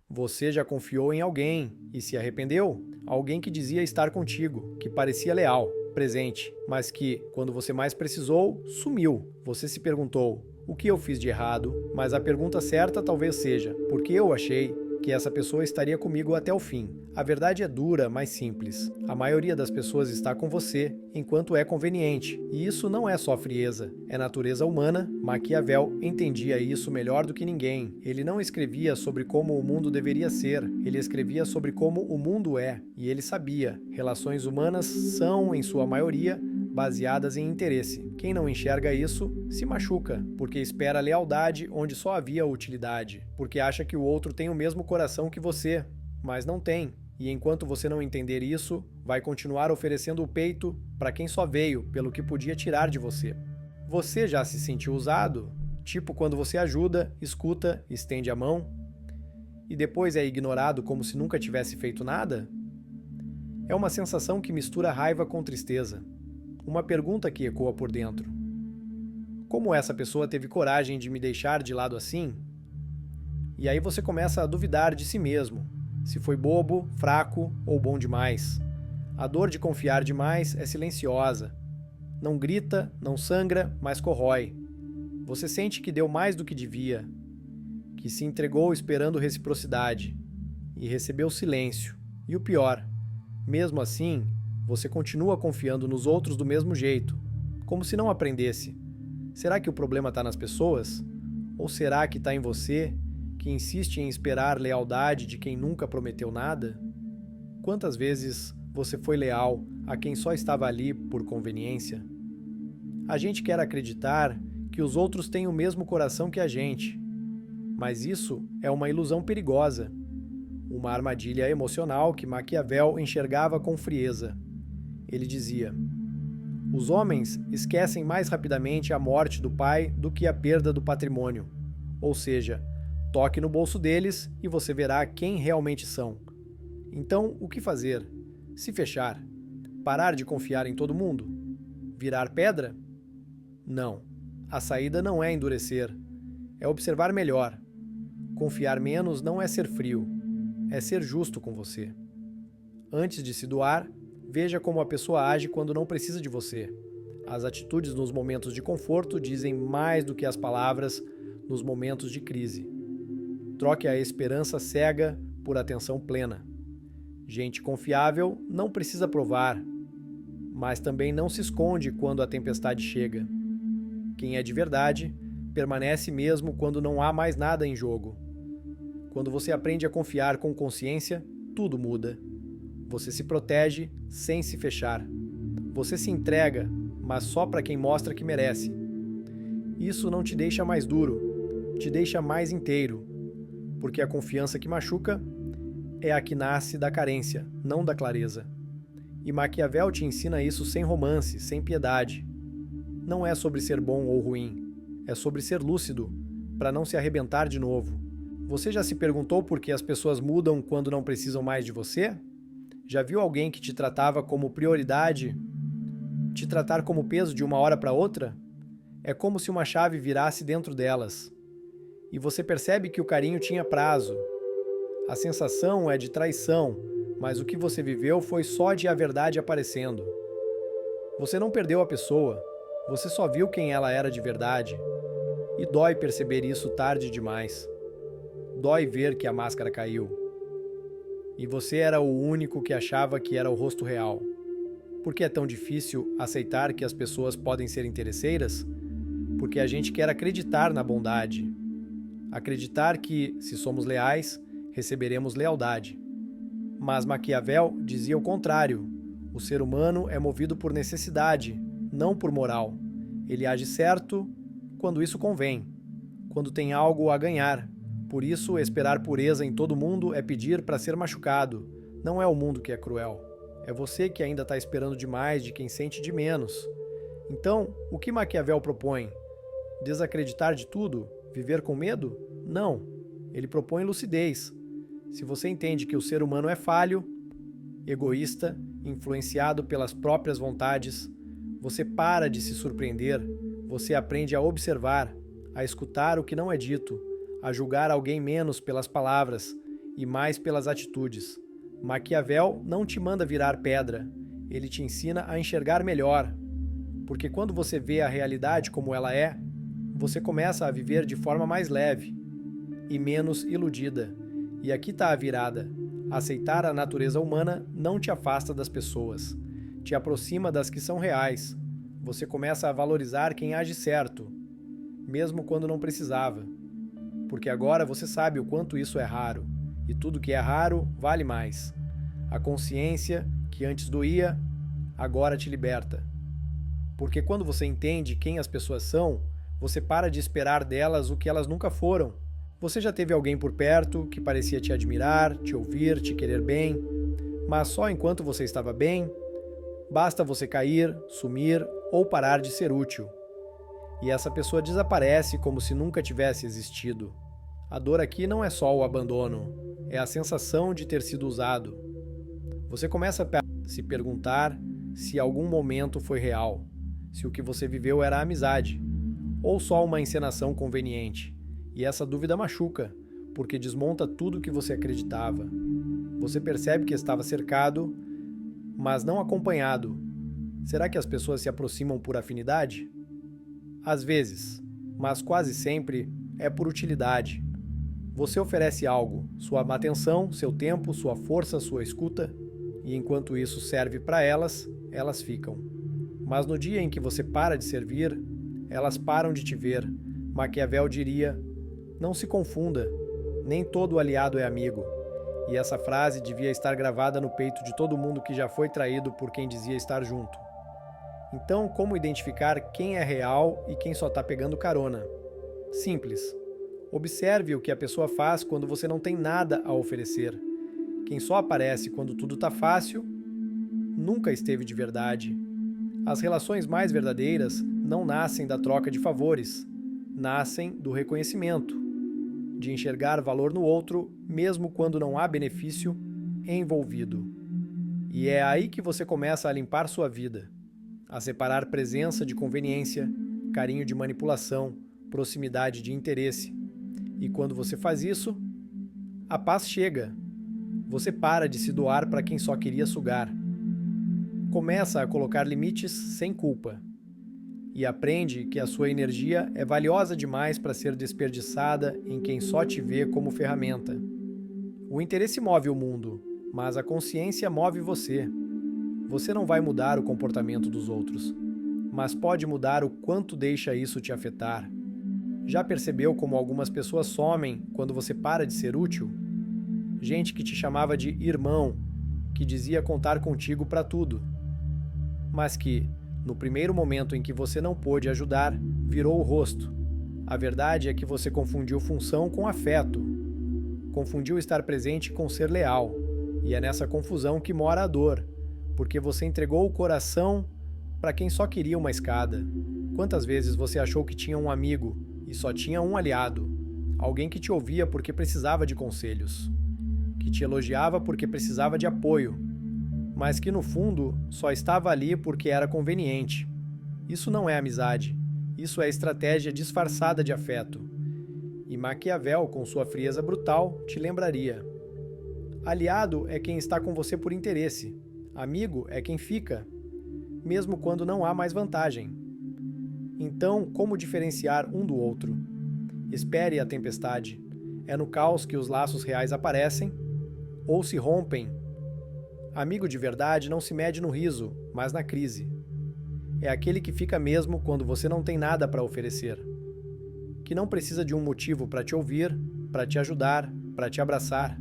Você já confiou em alguém e se arrependeu? Alguém que dizia estar contigo, que parecia leal, presente, mas que, quando você mais precisou, sumiu. Você se perguntou: o que eu fiz de errado? Mas a pergunta certa talvez seja: por que eu achei que essa pessoa estaria comigo até o fim? A verdade é dura, mas simples. A maioria das pessoas está com você enquanto é conveniente, e isso não é só frieza, é natureza humana. Maquiavel entendia isso melhor do que ninguém. Ele não escrevia sobre como o mundo deveria ser, ele escrevia sobre como o mundo é, e ele sabia: relações humanas são, em sua maioria, baseadas em interesse. Quem não enxerga isso se machuca, porque espera lealdade onde só havia utilidade, porque acha que o outro tem o mesmo coração que você, mas não tem. E enquanto você não entender isso, vai continuar oferecendo o peito para quem só veio pelo que podia tirar de você. Você já se sentiu usado? Tipo quando você ajuda, escuta, estende a mão e depois é ignorado como se nunca tivesse feito nada? É uma sensação que mistura raiva com tristeza. Uma pergunta que ecoa por dentro: como essa pessoa teve coragem de me deixar de lado assim? E aí você começa a duvidar de si mesmo, se foi bobo, fraco ou bom demais. A dor de confiar demais é silenciosa. Não grita, não sangra, mas corrói. Você sente que deu mais do que devia, que se entregou esperando reciprocidade e recebeu silêncio. E o pior, mesmo assim, você continua confiando nos outros do mesmo jeito, como se não aprendesse. Será que o problema está nas pessoas? Ou será que está em você, que insiste em esperar lealdade de quem nunca prometeu nada? Quantas vezes você foi leal a quem só estava ali por conveniência? A gente quer acreditar que os outros têm o mesmo coração que a gente, mas isso é uma ilusão perigosa, uma armadilha emocional que Maquiavel enxergava com frieza. Ele dizia: os homens esquecem mais rapidamente a morte do pai do que a perda do patrimônio. Ou seja, toque no bolso deles e você verá quem realmente são. Então, o que fazer? Se fechar? Parar de confiar em todo mundo? Virar pedra? Não. A saída não é endurecer. É observar melhor. Confiar menos não é ser frio. É ser justo com você. Antes de se doar, veja como a pessoa age quando não precisa de você. As atitudes nos momentos de conforto dizem mais do que as palavras nos momentos de crise. Troque a esperança cega por atenção plena. Gente confiável não precisa provar, mas também não se esconde quando a tempestade chega. Quem é de verdade permanece mesmo quando não há mais nada em jogo. Quando você aprende a confiar com consciência, tudo muda. Você se protege sem se fechar. Você se entrega, mas só para quem mostra que merece. Isso não te deixa mais duro, te deixa mais inteiro, porque a confiança que machuca é a que nasce da carência, não da clareza. E Maquiavel te ensina isso sem romance, sem piedade. Não é sobre ser bom ou ruim, é sobre ser lúcido, para não se arrebentar de novo. Você já se perguntou por que as pessoas mudam quando não precisam mais de você? Já viu alguém que te tratava como prioridade te tratar como peso de uma hora para outra? É como se uma chave virasse dentro delas. E você percebe que o carinho tinha prazo. A sensação é de traição, mas o que você viveu foi só de a verdade aparecendo. Você não perdeu a pessoa, você só viu quem ela era de verdade. E dói perceber isso tarde demais. Dói ver que a máscara caiu. E você era o único que achava que era o rosto real. Por que é tão difícil aceitar que as pessoas podem ser interesseiras? Porque a gente quer acreditar na bondade. Acreditar que, se somos leais, receberemos lealdade. Mas Maquiavel dizia o contrário. O ser humano é movido por necessidade, não por moral. Ele age certo quando isso convém, quando tem algo a ganhar. Por isso, esperar pureza em todo mundo é pedir para ser machucado. Não é o mundo que é cruel. É você que ainda está esperando demais de quem sente de menos. Então, o que Maquiavel propõe? Desacreditar de tudo? Viver com medo? Não. Ele propõe lucidez. Se você entende que o ser humano é falho, egoísta, influenciado pelas próprias vontades, você para de se surpreender, você aprende a observar, a escutar o que não é dito, a julgar alguém menos pelas palavras e mais pelas atitudes. Maquiavel não te manda virar pedra, ele te ensina a enxergar melhor, porque quando você vê a realidade como ela é, você começa a viver de forma mais leve e menos iludida. E aqui está a virada. Aceitar a natureza humana não te afasta das pessoas, te aproxima das que são reais. Você começa a valorizar quem age certo, mesmo quando não precisava, porque agora você sabe o quanto isso é raro, e tudo que é raro vale mais. A consciência, que antes doía, agora te liberta. Porque quando você entende quem as pessoas são, você para de esperar delas o que elas nunca foram. Você já teve alguém por perto que parecia te admirar, te ouvir, te querer bem, mas só enquanto você estava bem, basta você cair, sumir ou parar de ser útil. E essa pessoa desaparece como se nunca tivesse existido. A dor aqui não é só o abandono, é a sensação de ter sido usado. Você começa a se perguntar se algum momento foi real, se o que você viveu era amizade, ou só uma encenação conveniente. E essa dúvida machuca, porque desmonta tudo o que você acreditava. Você percebe que estava cercado, mas não acompanhado. Será que as pessoas se aproximam por afinidade? Às vezes, mas quase sempre é por utilidade. Você oferece algo, sua atenção, seu tempo, sua força, sua escuta, e enquanto isso serve para elas, elas ficam. Mas no dia em que você para de servir, elas param de te ver. Maquiavel diria: não se confunda, nem todo aliado é amigo. E essa frase devia estar gravada no peito de todo mundo que já foi traído por quem dizia estar junto. Então, como identificar quem é real e quem só está pegando carona? Simples. Observe o que a pessoa faz quando você não tem nada a oferecer. Quem só aparece quando tudo está fácil, nunca esteve de verdade. As relações mais verdadeiras não nascem da troca de favores, nascem do reconhecimento, de enxergar valor no outro, mesmo quando não há benefício envolvido. E é aí que você começa a limpar sua vida, a separar presença de conveniência, carinho de manipulação, proximidade de interesse. E quando você faz isso, a paz chega. Você para de se doar para quem só queria sugar. Começa a colocar limites sem culpa. E aprende que a sua energia é valiosa demais para ser desperdiçada em quem só te vê como ferramenta. O interesse move o mundo, mas a consciência move você. Você não vai mudar o comportamento dos outros, mas pode mudar o quanto deixa isso te afetar. Já percebeu como algumas pessoas somem quando você para de ser útil? Gente que te chamava de irmão, que dizia contar contigo para tudo, mas que, no primeiro momento em que você não pôde ajudar, virou o rosto. A verdade é que você confundiu função com afeto. Confundiu estar presente com ser leal. E é nessa confusão que mora a dor, porque você entregou o coração para quem só queria uma escada. Quantas vezes você achou que tinha um amigo e só tinha um aliado? Alguém que te ouvia porque precisava de conselhos, que te elogiava porque precisava de apoio, mas que no fundo só estava ali porque era conveniente. Isso não é amizade, isso é estratégia disfarçada de afeto. E Maquiavel, com sua frieza brutal, te lembraria: aliado é quem está com você por interesse, amigo é quem fica, mesmo quando não há mais vantagem. Então, como diferenciar um do outro? Espere a tempestade. É no caos que os laços reais aparecem ou se rompem. Amigo de verdade não se mede no riso, mas na crise. É aquele que fica mesmo quando você não tem nada para oferecer. Que não precisa de um motivo para te ouvir, para te ajudar, para te abraçar.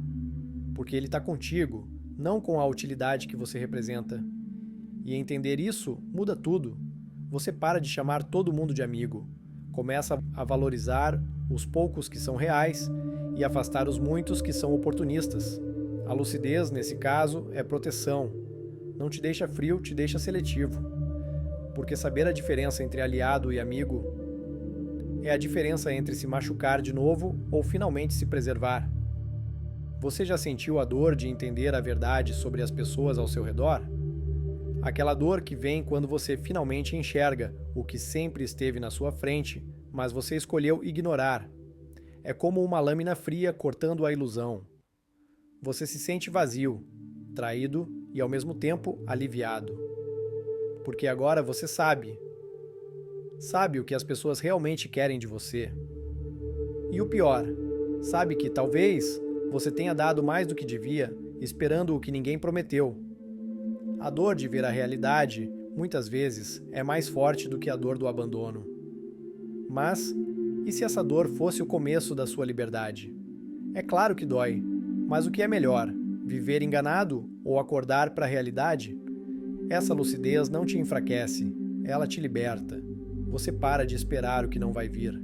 Porque ele está contigo, não com a utilidade que você representa. E entender isso muda tudo. Você para de chamar todo mundo de amigo. Começa a valorizar os poucos que são reais e afastar os muitos que são oportunistas. A lucidez, nesse caso, é proteção. Não te deixa frio, te deixa seletivo. Porque saber a diferença entre aliado e amigo é a diferença entre se machucar de novo ou finalmente se preservar. Você já sentiu a dor de entender a verdade sobre as pessoas ao seu redor? Aquela dor que vem quando você finalmente enxerga o que sempre esteve na sua frente, mas você escolheu ignorar. É como uma lâmina fria cortando a ilusão. você se sente vazio, traído e ao mesmo tempo aliviado. Porque agora você sabe o que as pessoas realmente querem de você. E o pior, sabe que talvez você tenha dado mais do que devia, esperando o que ninguém prometeu. A dor de ver a realidade, muitas vezes, é mais forte do que a dor do abandono. Mas, e se essa dor fosse o começo da sua liberdade? É claro que dói, mas o que é melhor, viver enganado ou acordar para a realidade? Essa lucidez não te enfraquece, ela te liberta. Você para de esperar o que não vai vir.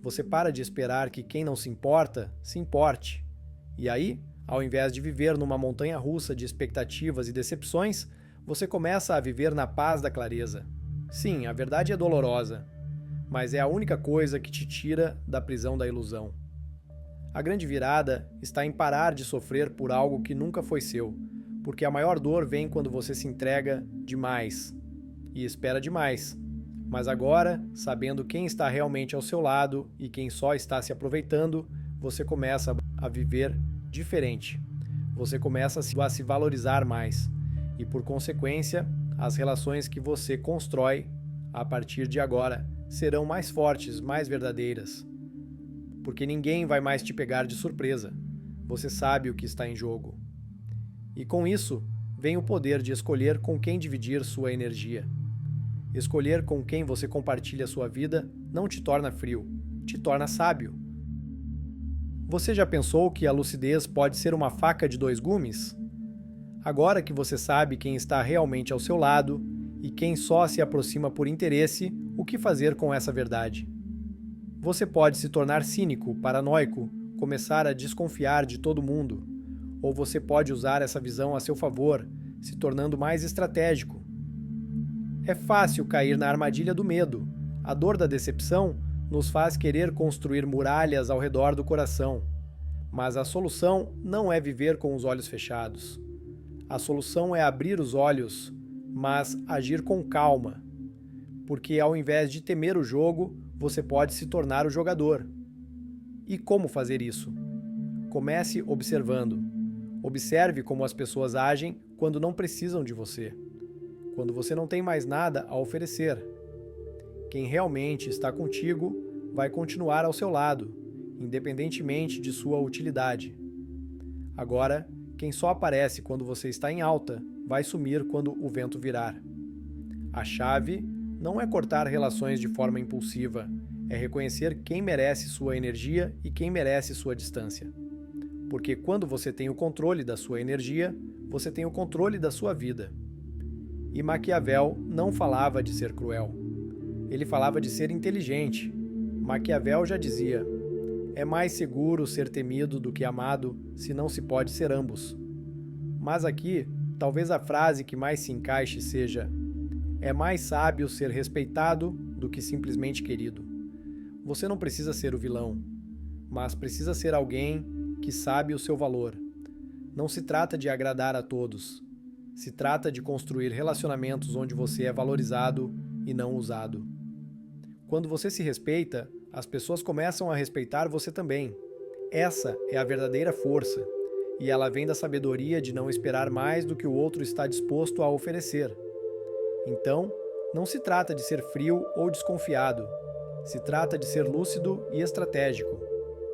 Você para de esperar que quem não se importa, se importe. E aí, ao invés de viver numa montanha-russa de expectativas e decepções, você começa a viver na paz da clareza. Sim, a verdade é dolorosa, mas é a única coisa que te tira da prisão da ilusão. A grande virada está em parar de sofrer por algo que nunca foi seu, porque a maior dor vem quando você se entrega demais e espera demais. Mas agora, sabendo quem está realmente ao seu lado e quem só está se aproveitando, você começa a viver diferente. Você começa a se valorizar mais. E por consequência, as relações que você constrói a partir de agora serão mais fortes, mais verdadeiras. Porque ninguém vai mais te pegar de surpresa. Você sabe o que está em jogo. E com isso, vem o poder de escolher com quem dividir sua energia. Escolher com quem você compartilha sua vida não te torna frio, te torna sábio. Você já pensou que a lucidez pode ser uma faca de dois gumes? Agora que você sabe quem está realmente ao seu lado e quem só se aproxima por interesse, o que fazer com essa verdade? Você pode se tornar cínico, paranoico, começar a desconfiar de todo mundo, ou você pode usar essa visão a seu favor, se tornando mais estratégico. É fácil cair na armadilha do medo. A dor da decepção nos faz querer construir muralhas ao redor do coração. Mas a solução não é viver com os olhos fechados. A solução é abrir os olhos, mas agir com calma. Porque ao invés de temer o jogo, você pode se tornar o jogador. E como fazer isso? Comece observando. Observe como as pessoas agem quando não precisam de você. Quando você não tem mais nada a oferecer. Quem realmente está contigo vai continuar ao seu lado, independentemente de sua utilidade. Agora, quem só aparece quando você está em alta, vai sumir quando o vento virar. A chave não é cortar relações de forma impulsiva, é reconhecer quem merece sua energia e quem merece sua distância. Porque quando você tem o controle da sua energia, você tem o controle da sua vida. E Maquiavel não falava de ser cruel. Ele falava de ser inteligente. Maquiavel já dizia: é mais seguro ser temido do que amado, se não se pode ser ambos. Mas aqui, talvez a frase que mais se encaixe seja: é mais sábio ser respeitado do que simplesmente querido. Você não precisa ser o vilão, mas precisa ser alguém que sabe o seu valor. Não se trata de agradar a todos. Se trata de construir relacionamentos onde você é valorizado e não usado. Quando você se respeita, as pessoas começam a respeitar você também. Essa é a verdadeira força, e ela vem da sabedoria de não esperar mais do que o outro está disposto a oferecer. Então, não se trata de ser frio ou desconfiado. Se trata de ser lúcido e estratégico.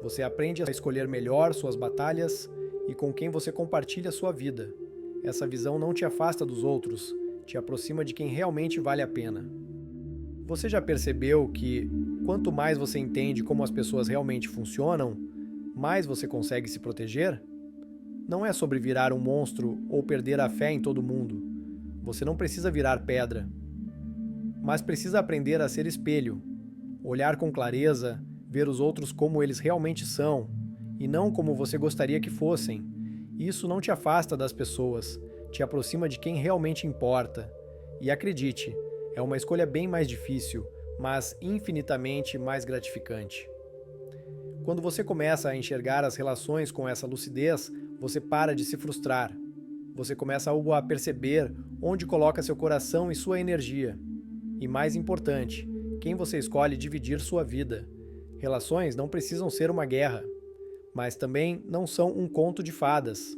Você aprende a escolher melhor suas batalhas e com quem você compartilha sua vida. Essa visão não te afasta dos outros, te aproxima de quem realmente vale a pena. Você já percebeu que, quanto mais você entende como as pessoas realmente funcionam, mais você consegue se proteger? Não é sobre virar um monstro ou perder a fé em todo mundo. Você não precisa virar pedra. Mas precisa aprender a ser espelho, olhar com clareza, ver os outros como eles realmente são, e não como você gostaria que fossem. Isso não te afasta das pessoas, te aproxima de quem realmente importa. E acredite, é uma escolha bem mais difícil, mas infinitamente mais gratificante. Quando você começa a enxergar as relações com essa lucidez, você para de se frustrar. Você começa a perceber onde coloca seu coração e sua energia. E mais importante, quem você escolhe dividir sua vida. Relações não precisam ser uma guerra, mas também não são um conto de fadas.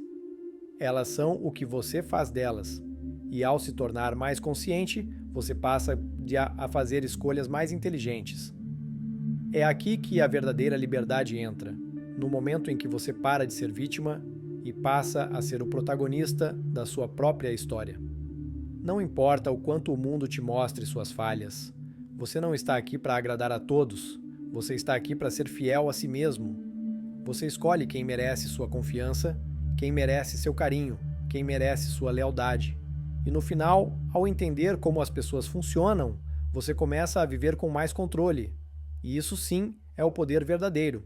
Elas são o que você faz delas. E ao se tornar mais consciente, você passa a fazer escolhas mais inteligentes. É aqui que a verdadeira liberdade entra, no momento em que você para de ser vítima e passa a ser o protagonista da sua própria história. Não importa o quanto o mundo te mostre suas falhas, você não está aqui para agradar a todos, você está aqui para ser fiel a si mesmo. Você escolhe quem merece sua confiança, quem merece seu carinho, quem merece sua lealdade. E no final, ao entender como as pessoas funcionam, você começa a viver com mais controle. E isso sim é o poder verdadeiro.